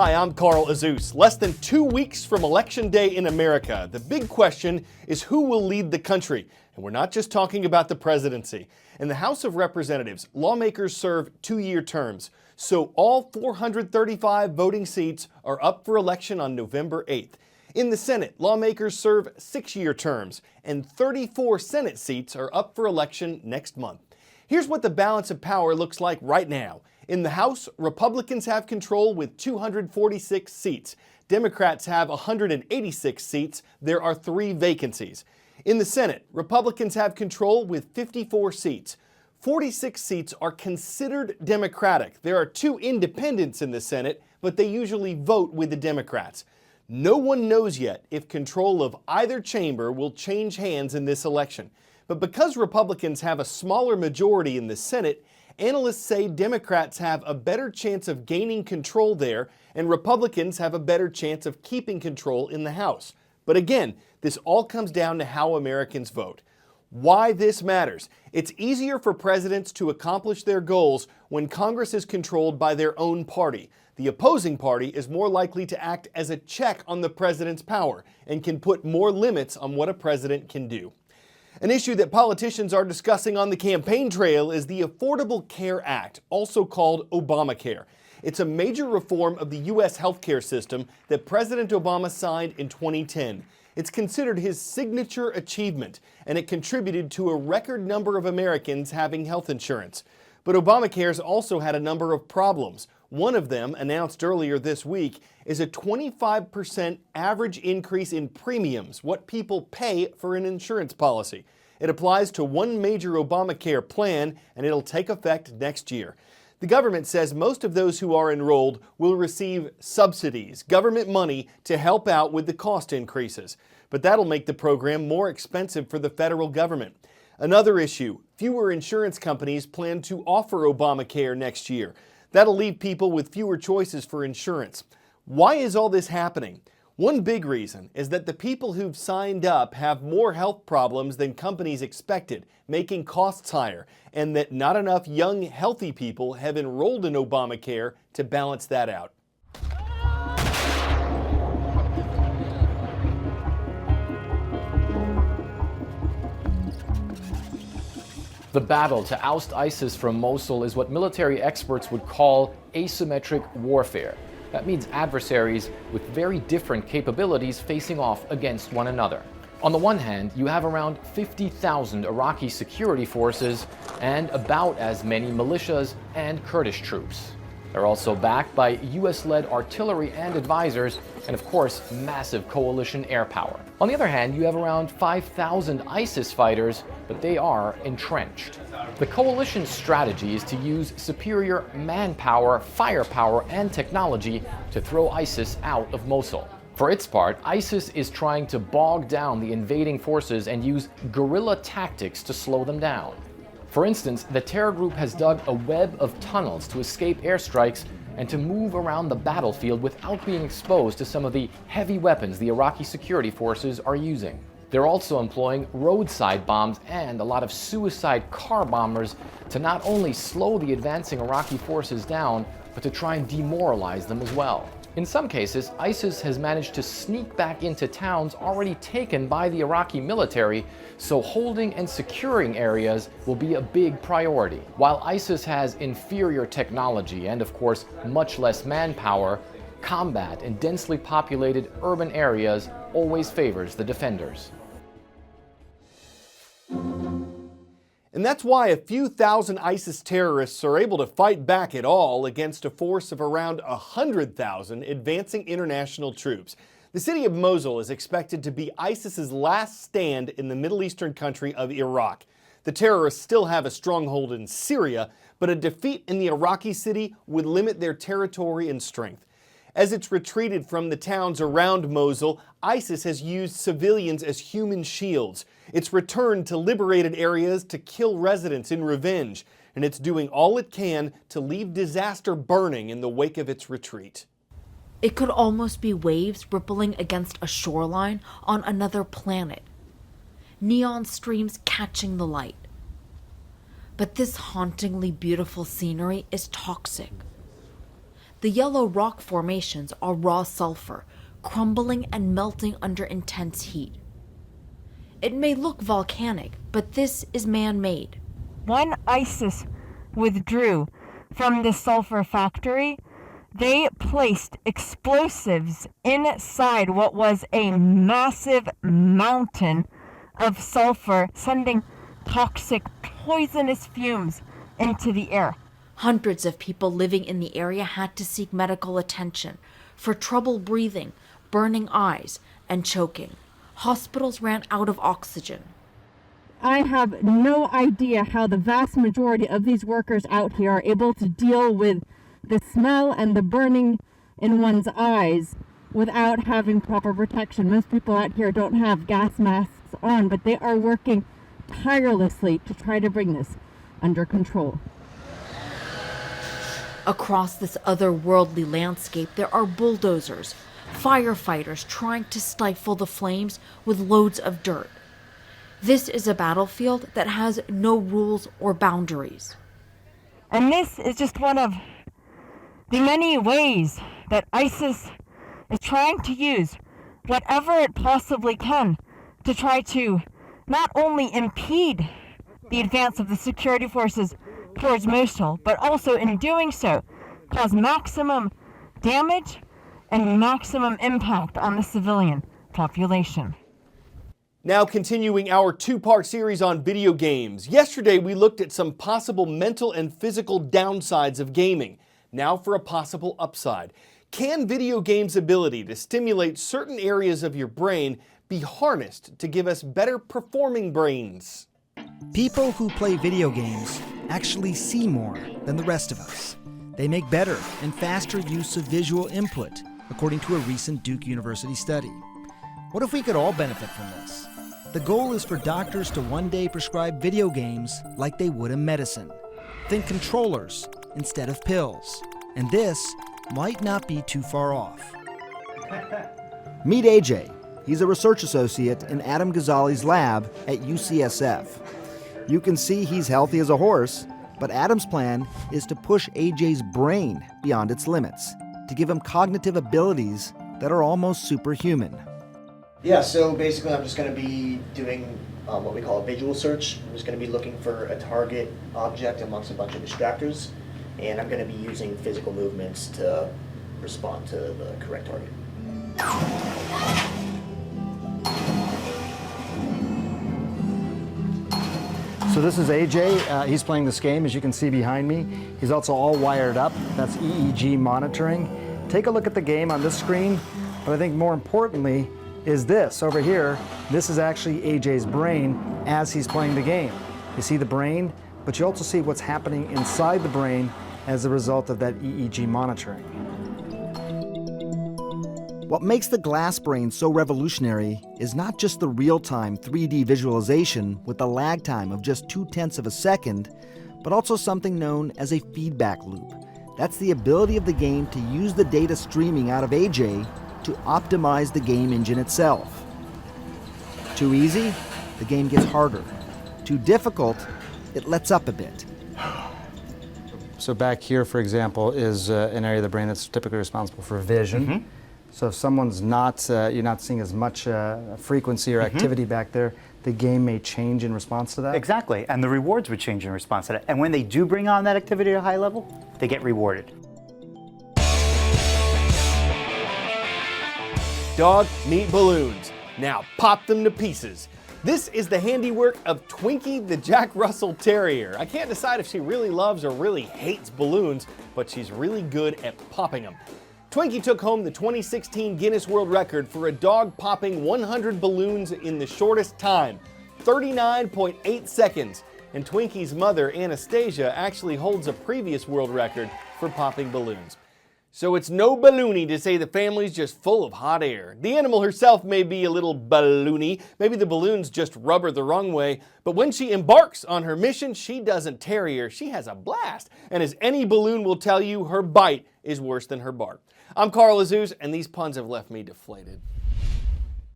Hi, I'm Carl Azus. Less than 2 weeks from Election Day in America, the big question is who will lead the country. And we're not just talking about the presidency. In the House of Representatives, lawmakers serve 2-year terms. So all 435 voting seats are up for election on November 8th. In the Senate, lawmakers serve 6-year terms, and 34 Senate seats are up for election next month. Here's what the balance of power looks like right now. In the House, Republicans have control with 246 seats. Democrats have 186 seats. There are 3 vacancies. In the Senate, Republicans have control with 54 seats. 46 seats are considered Democratic. There are 2 independents in the Senate, but they usually vote with the Democrats. No one knows yet if control of either chamber will change hands in this election. But because Republicans have a smaller majority in the Senate, analysts say Democrats have a better chance of gaining control there, and Republicans have a better chance of keeping control in the House. But again, this all comes down to how Americans vote. Why this matters. It's easier for presidents to accomplish their goals when Congress is controlled by their own party. The opposing party is more likely to act as a check on the president's power and can put more limits on what a president can do. An issue that politicians are discussing on the campaign trail is the Affordable Care Act, also called Obamacare. It's a major reform of the U.S. healthcare system that President Obama signed in 2010. It's considered his signature achievement, and it contributed to a record number of Americans having health insurance. But Obamacare's also had a number of problems. One of them, announced earlier this week, is a 25% average increase in premiums, what people pay for an insurance policy. It applies to one major Obamacare plan, and it'll take effect next year. The government says most of those who are enrolled will receive subsidies, government money, to help out with the cost increases. But that'll make the program more expensive for the federal government. Another issue, fewer insurance companies plan to offer Obamacare next year. That'll leave people with fewer choices for insurance. Why is all this happening? One big reason is that the people who've signed up have more health problems than companies expected, making costs higher, and that not enough young, healthy people have enrolled in Obamacare to balance that out. The battle to oust ISIS from Mosul is what military experts would call asymmetric warfare. That means adversaries with very different capabilities facing off against one another. On the one hand, you have around 50,000 Iraqi security forces and about as many militias and Kurdish troops. They're also backed by US-led artillery and advisors, and of course, massive coalition air power. On the other hand, you have around 5,000 ISIS fighters, but they are entrenched. The coalition's strategy is to use superior manpower, firepower, and technology to throw ISIS out of Mosul. For its part, ISIS is trying to bog down the invading forces and use guerrilla tactics to slow them down. For instance, the terror group has dug a web of tunnels to escape airstrikes and to move around the battlefield without being exposed to some of the heavy weapons the Iraqi security forces are using. They're also employing roadside bombs and a lot of suicide car bombers to not only slow the advancing Iraqi forces down, but to try and demoralize them as well. In some cases, ISIS has managed to sneak back into towns already taken by the Iraqi military, so holding and securing areas will be a big priority. While ISIS has inferior technology and, of course, much less manpower, combat in densely populated urban areas always favors the defenders. And that's why a few thousand ISIS terrorists are able to fight back at all against a force of around 100,000 advancing international troops. The city of Mosul is expected to be ISIS's last stand in the Middle Eastern country of Iraq. The terrorists still have a stronghold in Syria, but a defeat in the Iraqi city would limit their territory and strength. As it's retreated from the towns around Mosul, ISIS has used civilians as human shields. It's returned to liberated areas to kill residents in revenge, and it's doing all it can to leave disaster burning in the wake of its retreat. It could almost be waves rippling against a shoreline on another planet. Neon streams catching the light. But this hauntingly beautiful scenery is toxic. The yellow rock formations are raw sulfur, crumbling and melting under intense heat. It may look volcanic, but this is man-made. When ISIS withdrew from the sulfur factory, they placed explosives inside what was a massive mountain of sulfur, sending toxic, poisonous fumes into the air. Hundreds of people living in the area had to seek medical attention for trouble breathing, burning eyes, and choking. Hospitals ran out of oxygen. I have no idea how the vast majority of these workers out here are able to deal with the smell and the burning in one's eyes without having proper protection. Most people out here don't have gas masks on, but they are working tirelessly to try to bring this under control. Across this otherworldly landscape, there are bulldozers, firefighters trying to stifle the flames with loads of dirt. This is a battlefield that has no rules or boundaries. And this is just one of the many ways that ISIS is trying to use whatever it possibly can to try to not only impede the advance of the security forces towards Mosul, but also in doing so cause maximum damage and maximum impact on the civilian population. Now continuing our two-part series on video games. Yesterday we looked at some possible mental and physical downsides of gaming. Now for a possible upside. Can video games' ability to stimulate certain areas of your brain be harnessed to give us better performing brains? People who play video games actually see more than the rest of us. They make better and faster use of visual input, according to a recent Duke University study. What if we could all benefit from this? The goal is for doctors to one day prescribe video games like they would a medicine. Think controllers instead of pills. And this might not be too far off. Meet AJ. He's a research associate in Adam Ghazali's lab at UCSF. You can see he's healthy as a horse, but Adam's plan is to push AJ's brain beyond its limits, to give him cognitive abilities that are almost superhuman. Yeah, so basically I'm just going to be doing what we call a visual search. I'm just going to be looking for a target object amongst a bunch of distractors, and I'm going to be using physical movements to respond to the correct target. So this is AJ. He's playing this game, as you can see behind me. He's also all wired up. That's EEG monitoring. Take a look at the game on this screen, but I think more importantly is this over here. This is actually AJ's brain as he's playing the game. You see the brain, but you also see what's happening inside the brain as a result of that EEG monitoring. What makes the glass brain so revolutionary is not just the real-time 3D visualization with the lag time of just 0.2 of a second, but also something known as a feedback loop. That's the ability of the game to use the data streaming out of AJ to optimize the game engine itself. Too easy, the game gets harder. Too difficult, it lets up a bit. So back here, for example, is an area of the brain that's typically responsible for vision. Mm-hmm. So if someone's not, you're not seeing as much frequency or activity back there, the game may change in response to that? Exactly, and the rewards would change in response to that. And when they do bring on that activity at a high level, they get rewarded. Dog, meat balloons. Now pop them to pieces. This is the handiwork of Twinkie the Jack Russell Terrier. I can't decide if she really loves or really hates balloons, but she's really good at popping them. Twinkie took home the 2016 Guinness World Record for a dog popping 100 balloons in the shortest time, 39.8 seconds. And Twinkie's mother, Anastasia, actually holds a previous world record for popping balloons. So it's no balloony to say the family's just full of hot air. The animal herself may be a little balloony, maybe the balloons just rub her the wrong way, but when she embarks on her mission, she doesn't terrier, she has a blast. And as any balloon will tell you, her bite is worse than her bark. I'm Carl Azuz, and these puns have left me deflated.